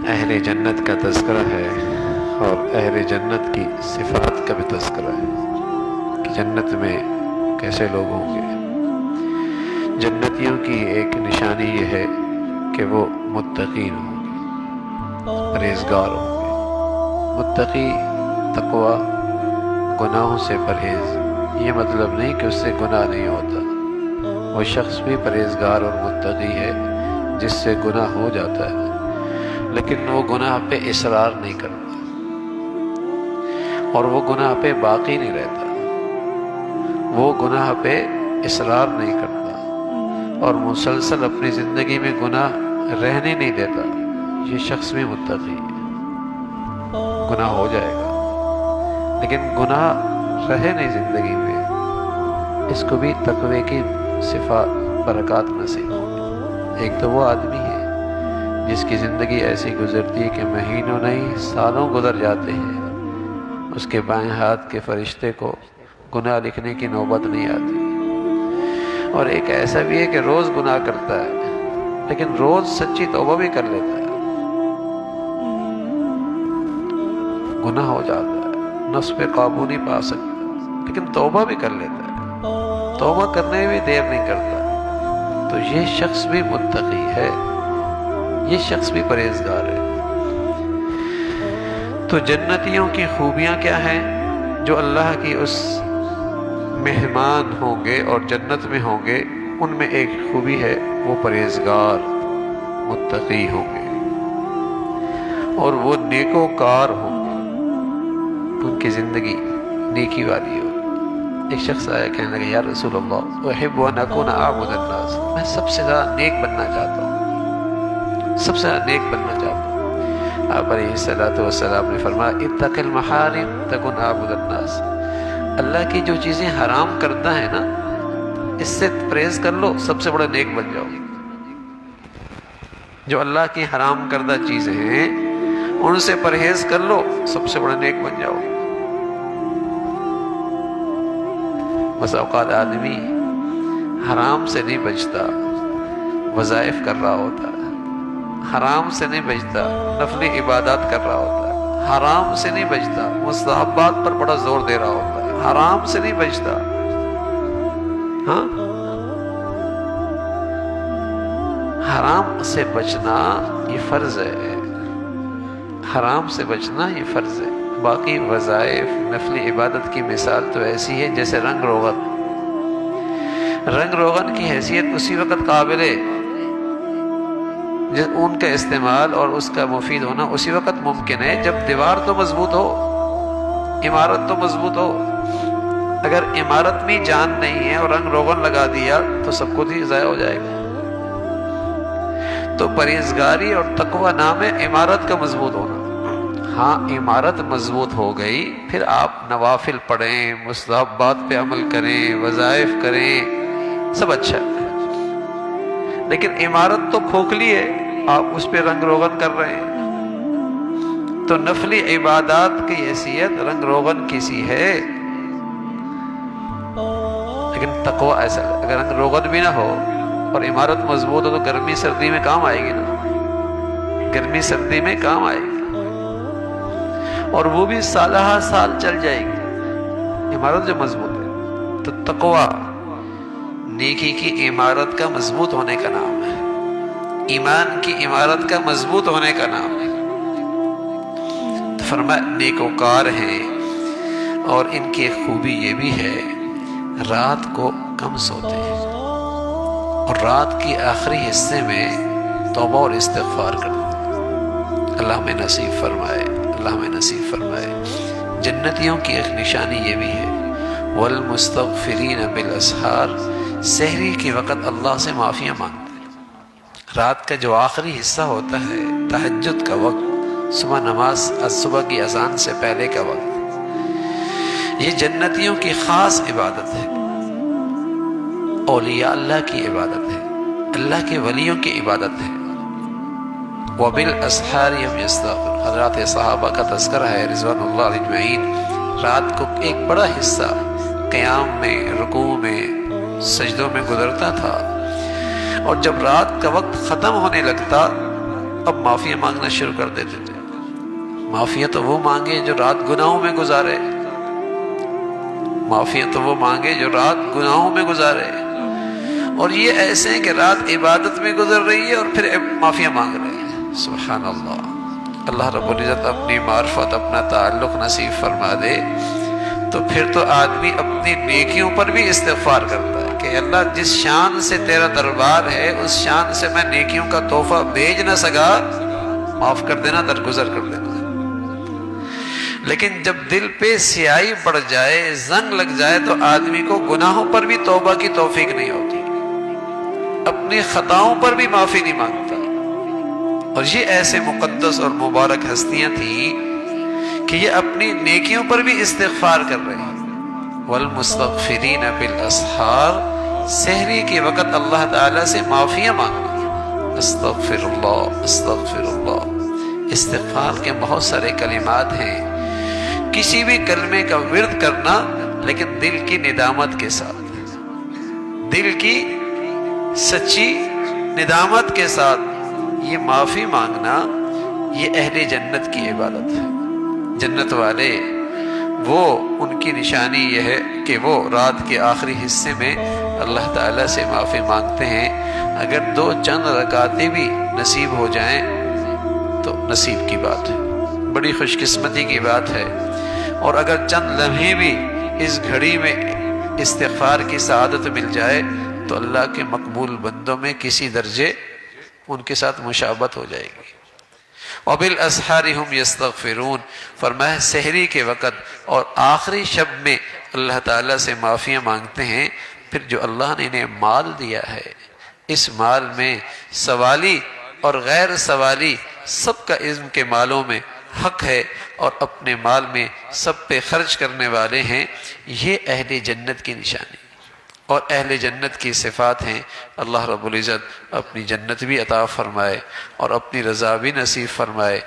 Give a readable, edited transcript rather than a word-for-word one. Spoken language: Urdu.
اہل جنت کا تذکرہ ہے اور اہل جنت کی صفات کا بھی تذکرہ ہے کہ جنت میں کیسے لوگ ہوں گے۔ جنتیوں کی ایک نشانی یہ ہے کہ وہ متقین ہوں گے، پرہیزگار ہوں گے۔ متقی، تقوی، گناہوں سے پرہیز، یہ مطلب نہیں کہ اس سے گناہ نہیں ہوتا۔ وہ شخص بھی پرہیزگار اور متقی ہے جس سے گناہ ہو جاتا ہے، لیکن وہ گناہ پہ اصرار نہیں کرتا اور وہ گناہ پہ باقی نہیں رہتا، وہ گناہ پہ اصرار نہیں کرتا اور مسلسل اپنی زندگی میں گناہ رہنے نہیں دیتا۔ یہ شخص بھی متقی ہے۔ گناہ ہو جائے گا لیکن گناہ رہے نہیں زندگی میں، اس کو بھی تقوی کی صفات برکات نصیب ہوں۔ ایک تو وہ آدمی ہے جس کی زندگی ایسی گزرتی ہے کہ مہینوں نہیں سالوں گزر جاتے ہیں، اس کے بائیں ہاتھ کے فرشتے کو گناہ لکھنے کی نوبت نہیں آتی۔ اور ایک ایسا بھی ہے کہ روز گناہ کرتا ہے لیکن روز سچی توبہ بھی کر لیتا ہے، گناہ ہو جاتا ہے، نفس پہ قابو نہیں پا سکتا لیکن توبہ بھی کر لیتا ہے، توبہ کرنے میں بھی دیر نہیں کرتا۔ تو یہ شخص بھی متقی ہے، یہ شخص بھی پرہیزگار ہے۔ تو جنتیوں کی خوبیاں کیا ہیں؟ جو اللہ کی اس مہمان ہوں گے اور جنت میں ہوں گے، ان میں ایک خوبی ہے، وہ پرہیزگار متقی ہوں گے اور وہ نیکوکار ہوں گے، ان کی زندگی نیکی والی ہو۔ ایک شخص آیا کہنے لگا، یا رسول اللہ احب ان اکون اعبد الناس، میں سب سے زیادہ نیک بننا چاہتا ہوں، سب سے زیادہ نیک بننا چاہتا ہوں۔ آپ علیہ الصلوۃ والسلام نے فرمایا، اتق المحارم تکن اعبد الناس، اللہ کی جو چیزیں حرام کرتا ہے نا، اس سے پرہیز کر لو، سب سے بڑا نیک بن جاؤ۔ جو اللہ کی حرام کردہ چیزیں ہیں ان سے پرہیز کر لو، سب سے بڑا نیک بن جاؤ۔ بس اوقات آدمی حرام سے نہیں بچتا، وظائف کر رہا ہوتا ہے، حرام سے نہیں بچتا، نفلی عبادات کر رہا ہوتا ہے، حرام سے نہیں بچتا، مستحبات پر بڑا زور دے رہا ہوتا ہے، حرام سے نہیں بچتا۔ ہاں، حرام سے بچنا یہ فرض ہے، حرام سے بچنا یہ فرض ہے۔ باقی وظائف، نفلی عبادت کی مثال تو ایسی ہے جیسے رنگ روغن۔ رنگ روغن کی حیثیت اسی وقت قابل ہے، ان کا استعمال اور اس کا مفید ہونا اسی وقت ممکن ہے جب دیوار تو مضبوط ہو، عمارت تو مضبوط ہو۔ اگر عمارت میں جان نہیں ہے اور رنگ روغن لگا دیا تو سب کچھ ہی ضائع ہو جائے گا۔ تو پرہیزگاری اور تقوی نام ہے عمارت کا مضبوط ہونا۔ ہاں، عمارت مضبوط ہو گئی، پھر آپ نوافل پڑھیں، مستحبات پہ عمل کریں، وظائف کریں، سب اچھا ہے، لیکن عمارت تو کھوکھلی ہے، آپ اس پہ رنگ روغن کر رہے ہیں۔ تو نفلی عبادات کی حیثیت رنگ روغن کی سی ہے، لیکن تقوی ایسا، اگر رنگ روغن بھی نہ ہو اور عمارت مضبوط ہو تو گرمی سردی میں کام آئے گی نا، گرمی سردی میں کام آئے گی اور وہ بھی سالہ سال چل جائے گی عمارت جو مضبوط ہے۔ تو تقوی نیکی کی عمارت کا مضبوط ہونے کا نام ہے، ایمان کی عمارت کا مضبوط ہونے کا نام ہے۔ تو فرمایا نیکوکار ہیں، اور ان کی ایک خوبی یہ بھی ہے، رات کو کم سوتے ہیں اور رات کی آخری حصے میں توبہ اور استغفار کرتے ہیں۔ اللہ ہمیں نصیب فرمائے، اللہ ہمیں نصیب فرمائے۔ جنتیوں کی ایک نشانی یہ بھی ہے، والمستغفرین بالاسحار، سحری کے وقت اللہ سے معافیاں مانگتے ہیں۔ رات کا جو آخری حصہ ہوتا ہے، تہجد کا وقت، صبح نماز، صبح کی اذان سے پہلے کا وقت، یہ جنتیوں کی خاص عبادت ہے، اولیاء اللہ کی عبادت ہے، اللہ کے ولیوں کی عبادت ہے۔ وَبِالْأَسْحَارِ هُمْ يَسْتَغْفِرُونَ، حضرات صحابہ کا تذکرہ ہے رضوان اللہ علیہ اجمعین۔ رات کو ایک بڑا حصہ قیام میں، رکوع میں، سجدوں میں گزرتا تھا، اور جب رات کا وقت ختم ہونے لگتا اب معافی مانگنا شروع کر دیتے تھے۔ معافی تو وہ مانگے جو رات گناہوں میں گزارے، معافی تو وہ مانگے جو رات گناہوں میں گزارے، اور یہ ایسے ہیں کہ رات عبادت میں گزر رہی ہے اور پھر معافی مانگ رہے ہیں۔ سبحان اللہ۔ اللہ رب العزت اپنی معرفت، اپنا تعلق نصیب فرما دے تو پھر تو آدمی اپنی نیکیوں پر بھی استغفار کرتا ہے کہ اللہ جس شان سے تیرا دربار ہے اس شان سے میں نیکیوں کا تحفہ بھیج نہ سکا، معاف کر دینا، درگزر کر دینا۔ لیکن جب دل پہ سیاہی پڑ جائے، زنگ لگ جائے، تو آدمی کو گناہوں پر بھی توبہ کی توفیق نہیں ہوتی، اپنی خطاؤں پر بھی معافی نہیں مانگتا۔ اور یہ ایسے مقدس اور مبارک ہستیاں تھیں کہ یہ اپنی نیکیوں پر بھی استغفار کر رہے ہیں۔ والمستغفرین بالاسحار، سحری کے وقت اللہ تعالیٰ سے معافیاں مانگنا، استغفر اللہ استغفر اللہ۔ استغفار کے بہت سارے کلمات ہیں، کسی بھی کلمے کا ورد کرنا لیکن دل کی ندامت کے ساتھ، دل کی سچی ندامت کے ساتھ یہ معافی مانگنا، یہ اہل جنت کی عبادت ہے۔ جنت والے وہ، ان کی نشانی یہ ہے کہ وہ رات کے آخری حصے میں اللہ تعالیٰ سے معافی مانگتے ہیں۔ اگر 2 چند رکعتیں بھی نصیب ہو جائیں تو نصیب کی بات ہے، بڑی خوش قسمتی کی بات ہے۔ اور اگر چند لمحے بھی اس گھڑی میں استغفار کی سعادت مل جائے تو اللہ کے مقبول بندوں میں کسی درجے ان کے ساتھ مشابہت ہو جائے گی۔ وَبِالْأَسْحَارِ هُمْ يَسْتَغْفِرُونَ، فرمایا سحری کے وقت اور آخری شب میں اللہ تعالیٰ سے معافیاں مانگتے ہیں۔ پھر جو اللہ نے انہیں مال دیا ہے، اس مال میں سوالی اور غیر سوالی سب کا ان کے مالوں میں حق ہے، اور اپنے مال میں سب پہ خرچ کرنے والے ہیں۔ یہ اہل جنت کی نشانی اور اہل جنت کی صفات ہیں۔ اللہ رب العزت اپنی جنت بھی عطا فرمائے اور اپنی رضا بھی نصیب فرمائے۔